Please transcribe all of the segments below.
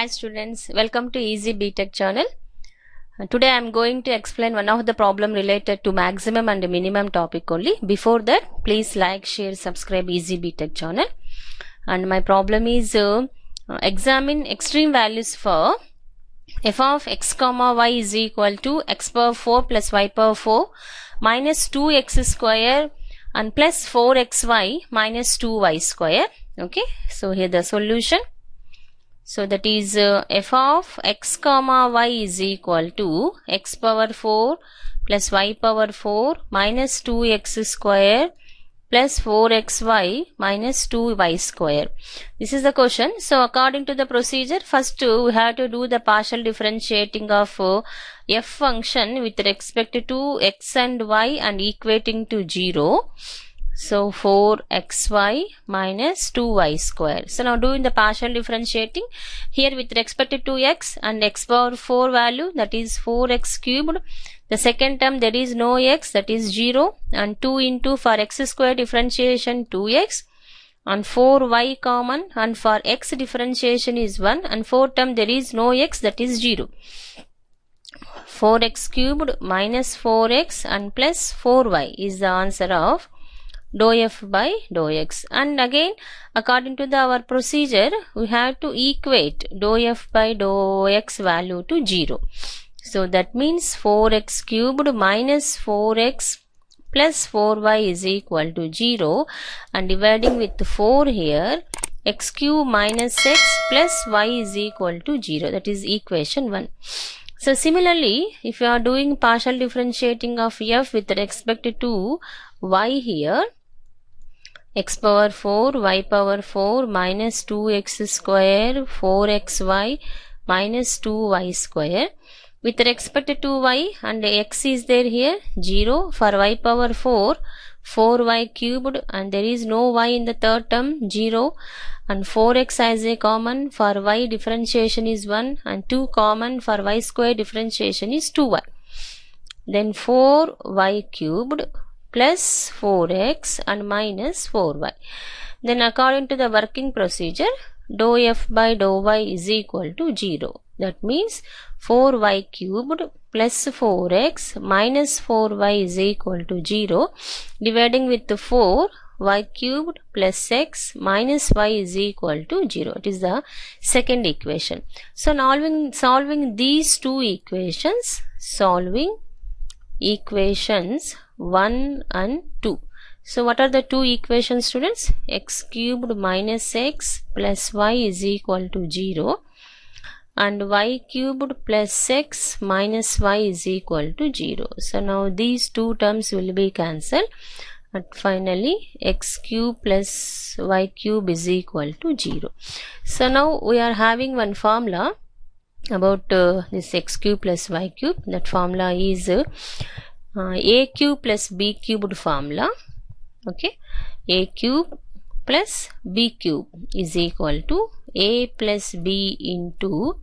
Hi students, welcome to Easy BTech channel. Today I am going to explain one of the problem related to maximum and minimum topic only. Before that, please like, share, subscribe Easy BTech channel. And my problem is examine extreme values for f of x comma y is equal to x power 4 plus y power 4 minus 2x square and plus 4xy minus 2y square. Okay, so here the solution. So that is f of x comma y is equal to x power 4 plus y power 4 minus 2x square plus 4xy minus 2y square. This is the question. So according to the procedure, first we have to do the partial differentiating of f function with respect to x and y and equating to 0. So 4xy minus 2y square. So now doing the partial differentiating here with respect to x and x power 4 value, that is 4x cubed. The second term there is no x, that is 0, and 2 into for x square differentiation 2x and 4y common, and for x differentiation is 1, and fourth term there is no x, that is 0. 4x cubed minus 4x and plus 4y is the answer of dou f by dou x. And again according to our procedure we have to equate dou f by dou x value to 0. So that means 4x cubed minus 4x plus 4y is equal to 0, and dividing with 4 here, x cube minus x plus y is equal to 0, that is equation 1. So similarly, if you are doing partial differentiating of f with respect to y here, x power 4, y power 4 minus 2x square, 4xy minus 2y square. With respect to y and x is there here, 0. For y power 4, 4y cubed, and there is no y in the third term, 0. And 4x as a common, for y differentiation is 1, and 2 common, for y square differentiation is 2y. Then 4y cubed plus 4x and minus 4y. Then according to the working procedure, dou f by dou y is equal to 0. That means 4y cubed plus 4x minus 4y is equal to 0. Dividing with 4, y cubed plus x minus y is equal to 0. It is the second equation. So now solving these two equations, solving equations 1 and 2. So what are the two equations, students? X cubed minus x plus y is equal to 0, and y cubed plus x minus y is equal to 0. So now these two terms will be cancelled, and finally x cube plus y cube is equal to 0. So now we are having one formula about this x cube plus y cube. That formula is a cube plus b cubed formula. Okay, a cube plus b cube is equal to a plus b into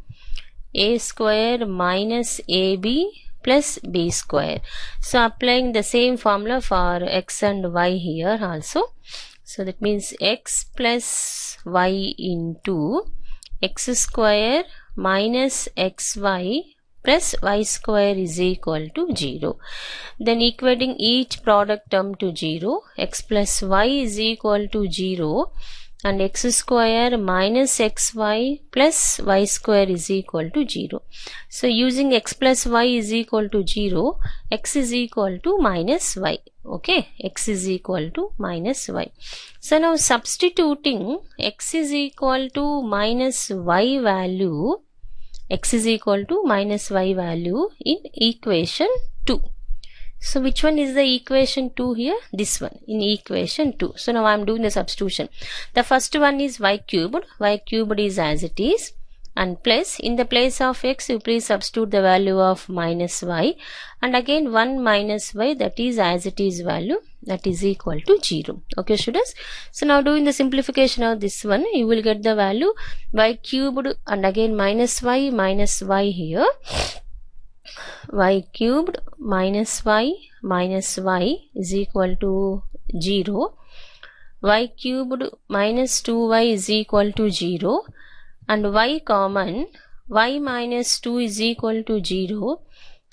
a square minus ab plus b square. So applying the same formula for x and y here also. So that means x plus y into x square minus xy plus y square is equal to 0. Then equating each product term to 0, x plus y is equal to 0, and x square minus xy plus y square is equal to 0. So using x plus y is equal to 0, x is equal to minus y. Okay, x is equal to minus y. So now substituting x is equal to minus y value, x is equal to minus y value in equation 2. So which one is the equation 2 here? This one, in equation 2. So now I am doing the substitution. The first one is y cubed. Y cubed is as it is, and plus in the place of x you please substitute the value of minus y, and again 1 minus y, that is as it is value, that is equal to 0. Okay students, so now doing the simplification of this one, you will get the value y cubed and again minus y here, y cubed minus y is equal to 0, y cubed minus 2y is equal to 0, and y common, y minus 2 is equal to 0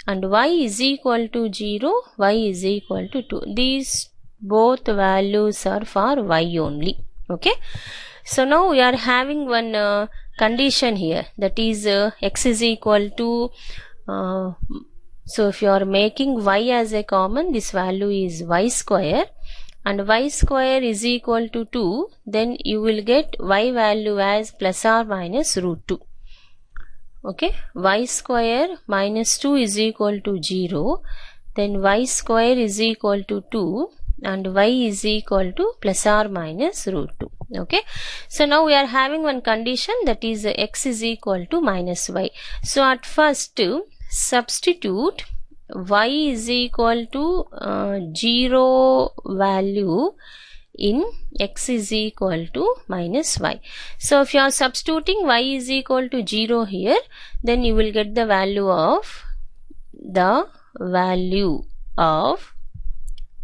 and y is equal to 0, y is equal to 2. These both values are for y only. Okay. So now we are having one condition here, that is x is equal to so if you are making y as a common, this value is y square, and y square is equal to 2, then you will get y value as plus or minus root 2. Okay, y square minus 2 is equal to 0, then y square is equal to 2 and y is equal to plus or minus root 2. Okay, so now we are having one condition, that is x is equal to minus y. So at first substitute y is equal to 0 value in x is equal to minus y. So if you are substituting y is equal to 0 here, then you will get the value of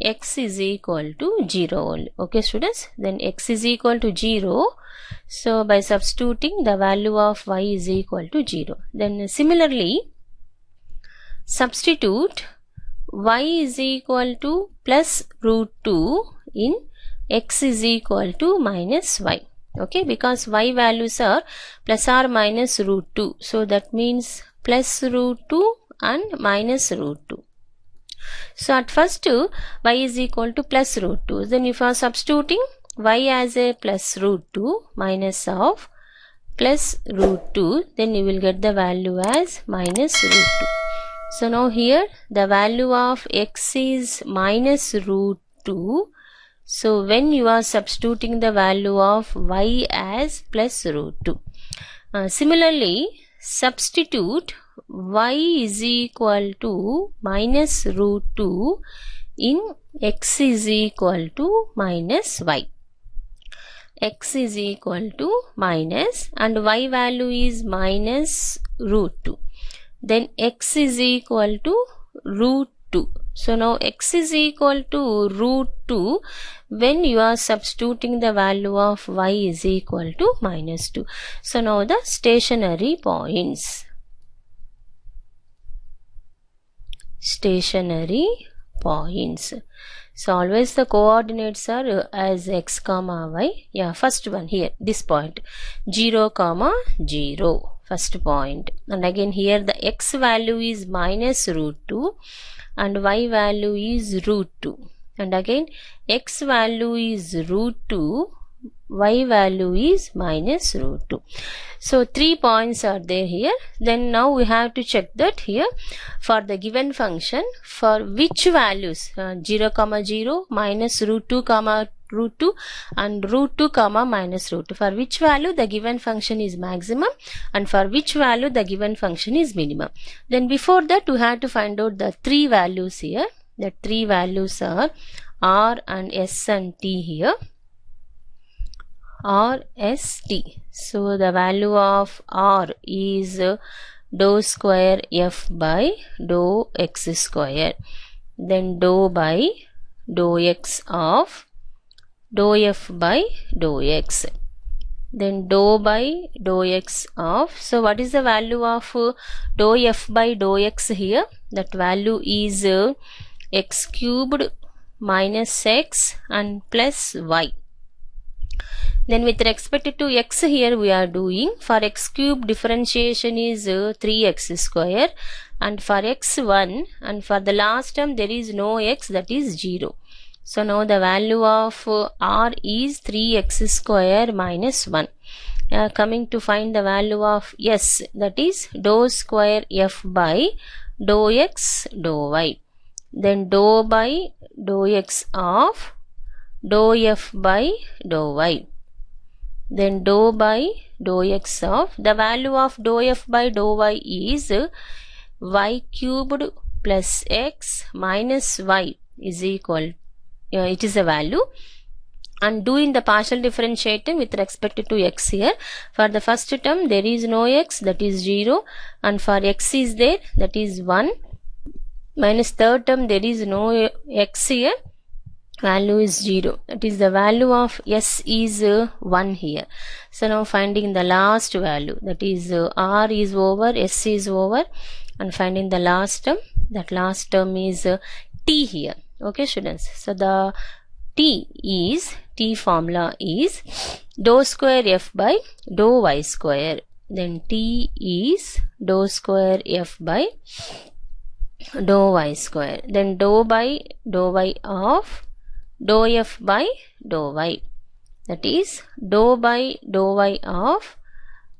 x is equal to 0 only. Okay students, then x is equal to 0. So by substituting, the value of y is equal to 0. Then similarly, substitute y is equal to plus root 2 in x is equal to minus y. Okay, because y values are plus or minus root 2. So that means plus root 2 and minus root 2. So at first y is equal to plus root 2. Then if you are substituting y as a plus root 2 minus of plus root 2, then you will get the value as minus root 2. So now here the value of x is minus root 2. So when you are substituting the value of y as plus root 2. Similarly, substitute y is equal to minus root 2 in x is equal to minus y. X is equal to minus and y value is minus root 2. Then x is equal to root 2. So now x is equal to root 2 when you are substituting the value of y is equal to minus 2. So now the stationary points. Stationary points. So always the coordinates are as x comma y. Yeah, first one here, this point 0 comma 0, first point. And again here the x value is minus root 2 and y value is root 2. And again x value is root 2, y value is minus root 2. So 3 points are there here. Then now we have to check that here for the given function, for which values 0 comma 0, minus root 2 comma root 2 and root 2 comma minus root 2, for which value the given function is maximum and for which value the given function is minimum. Then before that we have to find out the 3 values here. The 3 values are r and s and t here. R, S, T. So the value of R is dou square f by dou x square. Then dou by dou x of dou f by dou x. Then dou by dou x of, so what is the value of dou f by dou x here? That value is x cubed minus x and plus y. Then with respect to x here we are doing, for x cube differentiation is 3x square and for x1 and for the last term there is no x, that is 0. So now the value of r is 3x square minus 1. Coming to find the value of s, that is dou square f by dou x dou y. Then dou by dou x of dou f by dou y. Then dou by dou x of, the value of dou f by dou y is y cubed plus x minus y is equal, it is a value, and doing the partial differentiating with respect to x here. For the first term there is no x, that is 0, and for x is there, that is 1, minus third term there is no x here, value is 0. That is the value of s is 1 here. So now finding the last value, that is r is over, s is over, and finding the last term. That last term is t here. Okay students, so the t formula is dou square f by dou y square. Then t is dou square f by dou y square. Then dou by dou y of dou f by dou y. That is dou by dou y of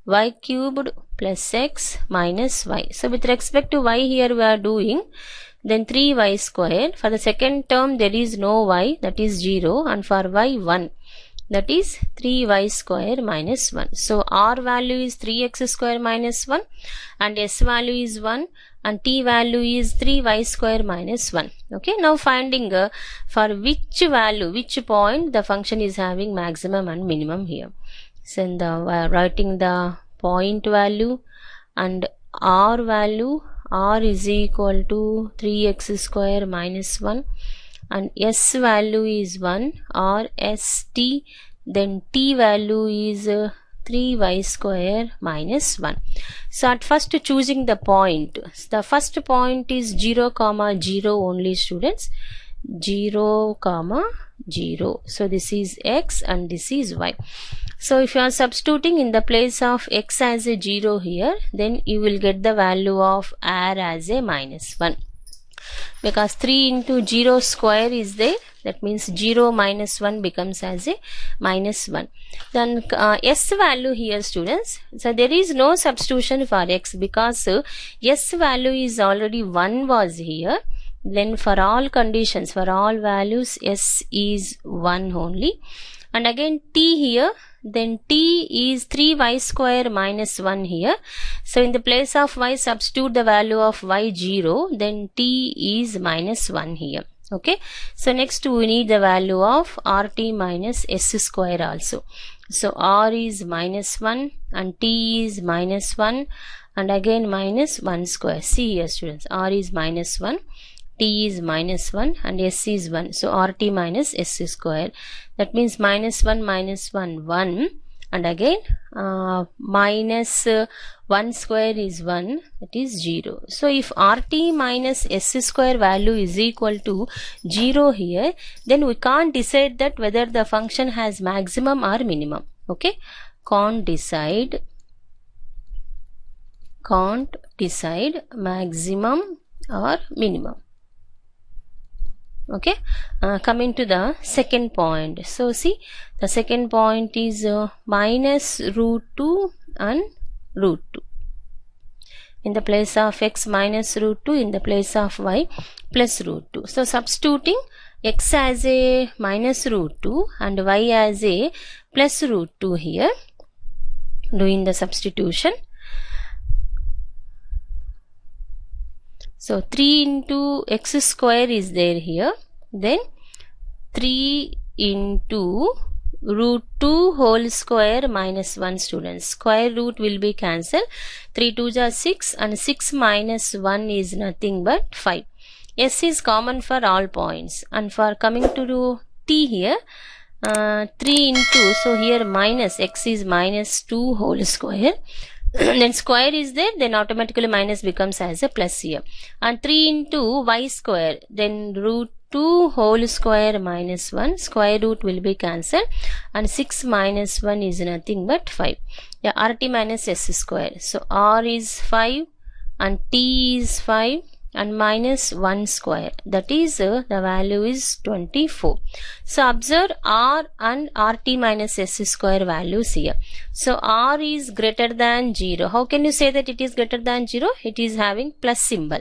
y cubed plus x minus y. So with respect to y here we are doing, then 3y squared. For the second term there is no y, that is 0, and for y 1, that is 3y square minus 1. So r value is 3x square minus 1, and s value is 1, and t value is 3y square minus 1. Okay, now finding for which value, which point the function is having maximum and minimum here. So in the writing the point value and r value, r is equal to 3x square minus 1, and s value is 1 or st, then t value is 3y square minus 1. So at first choosing the point, the first point is 0, 0 only students, 0, 0. So this is x and this is y. So if you are substituting in the place of x as a 0 here, then you will get the value of r as a minus 1. Because 3 into 0 square is there, that means 0 minus 1 becomes as a minus 1. Then s value here students, so there is no substitution for x because s value is already 1 was here. Then for all conditions, for all values, s is 1 only. And again t here, then t is 3y square minus 1 here. So in the place of y, substitute the value of y 0, then t is minus 1 here. Okay, so next we need the value of rt minus s square also. So r is minus 1 and t is minus 1 and again minus 1 square. See here students, r is minus 1, t is minus 1 and s is 1. So rt minus s square. That means minus 1, 1, and again minus 1 square is 1, that is 0. So if rt minus s square value is equal to 0 here, then we can't decide that whether the function has maximum or minimum. Okay, can't decide maximum or minimum. Okay, coming to the second point. So see, the second point is minus root 2 and root 2. In the place of x minus root 2, in the place of y plus root 2. So substituting x as a minus root 2 and y as a plus root 2 here, doing the substitution. So 3 into x square is there here, then 3 into root 2 whole square minus 1 students. Square root will be cancelled. 3 2s are 6 and 6 minus 1 is nothing but 5. S is common for all points. And for coming to t here, 3 into, so here minus, x is minus 2 whole square. Then square is there, then automatically minus becomes as a plus here. And 3 into y square, then root 2 whole square minus 1, square root will be cancelled, and 6 minus 1 is nothing but 5. Yeah, rt minus s square. So r is 5 and t is 5 and minus 1 square, that is the value is 24. So observe r and rt minus s square values here. So r is greater than 0. How can you say that it is greater than 0? It is having plus symbol.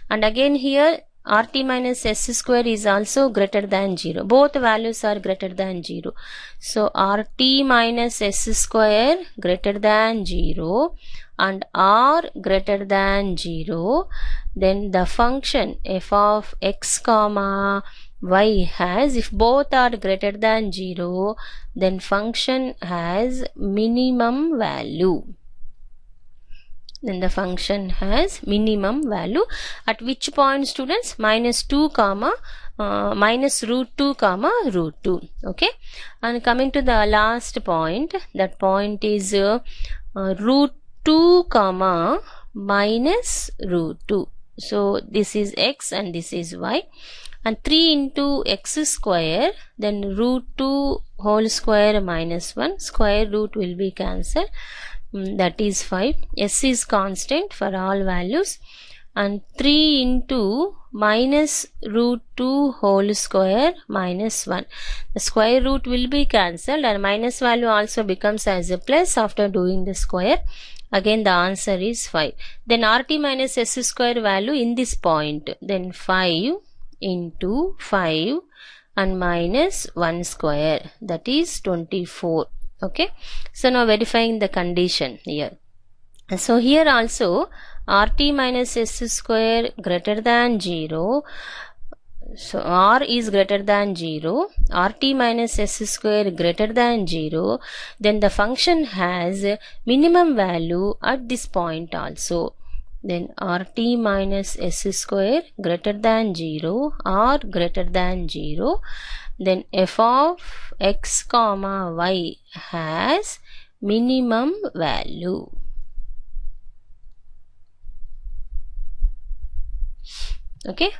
And again here rt minus s square is also greater than 0. Both values are greater than 0. So rt minus s square greater than 0 and r greater than 0, then the function f of x comma y has, if both are greater than 0, then function has minimum value. then the function has minimum value at which point, students? Minus root 2 comma root 2. Okay, and coming to the last point, that point is root 2 comma minus root 2. So this is x and this is y, and 3 into x square, then root 2 whole square minus 1, square root will be cancelled, that is 5. S is constant for all values, and 3 into minus root 2 whole square minus 1. The square root will be cancelled and minus value also becomes as a plus after doing the square. Again the answer is 5. Then RT minus S square value in this point, then 5 into 5 and minus 1 square, that is 24. Okay, so now verifying the condition here. So here also RT minus S square greater than 0. So R is greater than 0, RT minus S square greater than 0, then the function has minimum value at this point also. Then RT minus S square greater than 0, R greater than 0, then f of x comma y has minimum value. Okay.